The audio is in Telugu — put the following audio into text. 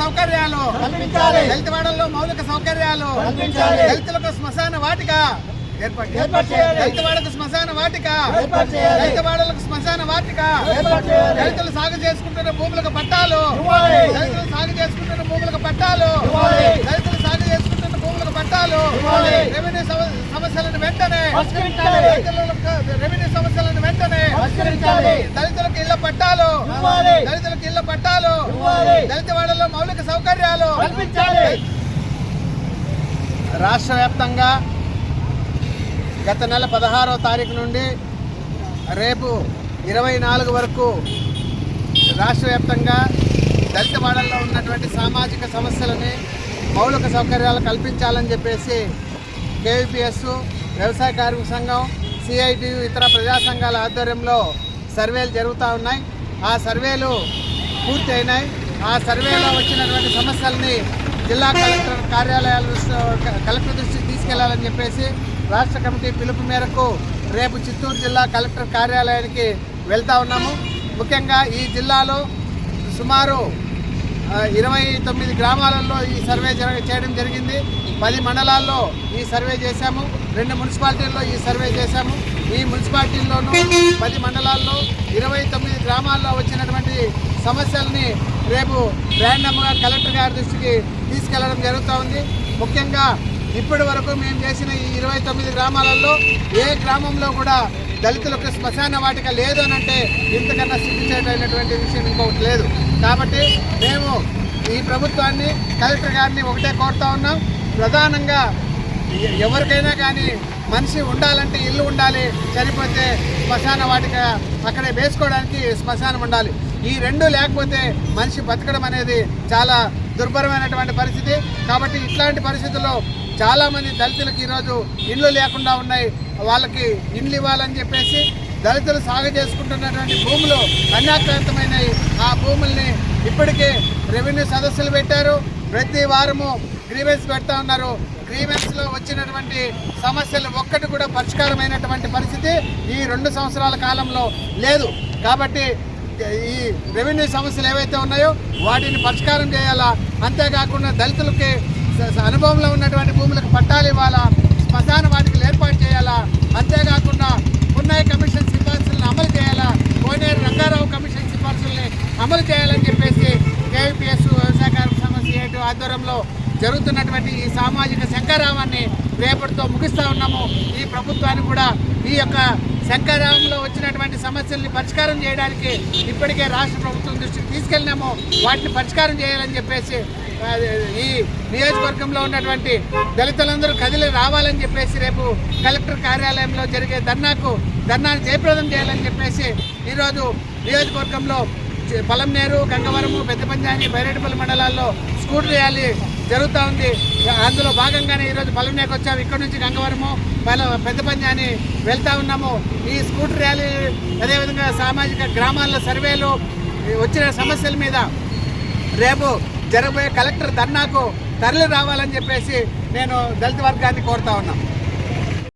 సౌకర్యాలు కల్పించాలి. దళితవాడల్లో మౌలిక సౌకర్యాలు కల్పించాలి. దళితులకు శ్మశాన వాటిక ఏర్పాటు చేయాలి. దళితవాడకు శ్మశాన వాటిక ఏర్పాటు చేయాలి. దళితవాడలకు శ్మశాన వాటిక ఏర్పాటు చేయాలి. దళితులు సాగు చేసుకుంటున్న భూములకు పట్టాలు ఇవ్వాలి. దళితులు సాగు చేసుకుంటున్న భూములకు పట్టాలు ఇవ్వాలి. దళితులు సాగు చేసుకుంటున్న భూములకు పట్టాలు ఇవ్వాలి. రెవెన్యూ సమస్యలను వెంటనే పరిష్కరించాలి. రెవెన్యూ సమస్యలను వెంటనే పరిష్కరించాలి. దళితులకు ఇళ్ల పట్టాలు ఇవ్వాలి. దళితులకు ఇళ్ల పట్టాలు ఇవ్వాలి. దళితవాడలో మౌలిక సౌకర్యాలు కల్పించాలి. రాష్ట్ర వ్యాప్తంగా గత నెల 16వ తారీఖు నుండి రేపు 24 వరకు రాష్ట్ర వ్యాప్తంగా దళితవాడల్లో ఉన్నటువంటి సామాజిక సమస్యలని మౌలిక సౌకర్యాలు కల్పించాలని చెప్పేసి కేవీపీఎస్, వ్యవసాయ కార్మిక సంఘం, సిఐటియు, ఇతర ప్రజా సంఘాల ఆధ్వర్యంలో సర్వేలు జరుగుతూ ఉన్నాయి. ఆ సర్వేలు పూర్తి అయినాయి. ఆ సర్వేలో వచ్చినటువంటి సమస్యల్ని జిల్లా కలెక్టర్ కార్యాలయాల కలెక్టర్ దృష్టికి తీసుకెళ్లాలని చెప్పేసి రాష్ట్ర కమిటీ పిలుపు మేరకు రేపు చిత్తూరు జిల్లా కలెక్టర్ కార్యాలయానికి వెళ్తా ఉన్నాము. ముఖ్యంగా ఈ జిల్లాలో సుమారు 29 గ్రామాలలో ఈ సర్వే చేయడం జరిగింది. 10 మండలాల్లో ఈ సర్వే చేశాము. 2 మున్సిపాలిటీల్లో ఈ సర్వే చేశాము. ఈ మున్సిపాలిటీల్లోనూ 10 మండలాల్లో 29 గ్రామాల్లో వచ్చినటువంటి సమస్యల్ని రేపు ర్యాండమ్గా కలెక్టర్ గారి దృష్టికి తీసుకెళ్లడం జరుగుతూ ఉంది. ముఖ్యంగా ఇప్పటి వరకు మేము చేసిన ఈ 29 గ్రామాలలో ఏ గ్రామంలో కూడా దళితులకు శ్మశాన వాటిక లేదు అని అంటే ఇంతకన్నా సిగ్గుచేటైనటువంటి విషయం ఇంకొకటి లేదు. కాబట్టి మేము ఈ ప్రభుత్వాన్ని, కలెక్టర్ గారిని ఒకటే కోరుతా ఉన్నాం. ప్రధానంగా ఎవరికైనా కానీ మనిషి ఉండాలంటే ఇల్లు ఉండాలి, చనిపోతే శ్మశాన వాటిక అక్కడే వేసుకోవడానికి శ్మశానం ఉండాలి. ఈ రెండు లేకపోతే మనిషి బతకడం అనేది చాలా దుర్భరమైనటువంటి పరిస్థితి. కాబట్టి ఇట్లాంటి పరిస్థితుల్లో చాలామంది దళితులకు ఈరోజు ఇండ్లు లేకుండా ఉన్నాయి. వాళ్ళకి ఇండ్లు ఇవ్వాలని చెప్పేసి దళితులు సాగు చేసుకుంటున్నటువంటి భూములు అన్యాక్రాంతమైనవి. ఆ భూముల్ని ఇప్పటికే రెవెన్యూ సదస్సులు పెట్టారు. ప్రతి వారము గ్రీవెన్స్ పెడతా ఉన్నారు. గ్రీవెన్స్లో వచ్చినటువంటి సమస్యలు ఒక్కటి కూడా పరిష్కారమైనటువంటి పరిస్థితి ఈ 2 సంవత్సరాల కాలంలో లేదు. కాబట్టి ఈ రెవెన్యూ సమస్యలు ఏవైతే ఉన్నాయో వాటిని పరిష్కారం చేయాలా. అంతేకాకుండా దళితులకి అనుభవంలో ఉన్నటువంటి భూములకు పట్టాలు ఇవ్వాలా, శ్మశాన వాటికలు ఏర్పాటు చేయాలా. అంతేకాకుండా పున్నయ్య కమిషన్ సిఫార్సులను అమలు చేయాలా, కోనేరు రంగారావు కమిషన్ సిఫార్సుల్ని అమలు చేయాలని చెప్పేసి కేవీపీఎస్, వ్యవసాయ కార్మిక సంఘం, సిఐటి ఆధ్వర్యంలో జరుగుతున్నటువంటి ఈ సామాజిక శంఖారావాన్ని రేపటితో ముగిస్తూ ఉన్నాము. ఈ ప్రభుత్వాన్ని కూడా ఈ యొక్క శంఖారావంలో వచ్చినటువంటి సమస్యల్ని పరిష్కారం చేయడానికి ఇప్పటికే రాష్ట్ర ప్రభుత్వం దృష్టికి తీసుకెళ్ళినాము. వాటిని పరిష్కారం చేయాలని చెప్పేసి ఈ నియోజకవర్గంలో ఉన్నటువంటి దళితులందరూ కదిలి రావాలని చెప్పేసి రేపు కలెక్టర్ కార్యాలయంలో జరిగే ధర్నాను జయప్రదం చేయాలని చెప్పేసి ఈరోజు నియోజకవర్గంలో పలంనేరు, గంగవరము, పెద్దపంజాని, బైరెడ్డిపల్లి మండలాల్లో స్కూటర్ ర్యాలీ జరుగుతూ ఉంది. అందులో భాగంగానే ఈరోజు పలంనేరుకు వచ్చాము. ఇక్కడ నుంచి గంగవరము, పెద్దపంజాని వెళ్తూ ఉన్నాము. ఈ స్కూటర్ ర్యాలీ అదేవిధంగా సామాజిక గ్రామాల్లో సర్వేలు వచ్చిన సమస్యల మీద రేపు జరగబోయే కలెక్టర్ ధర్నాకు తరలి రావాలని చెప్పేసి నేను దళిత వర్గాన్ని కోరుతా ఉన్నాను.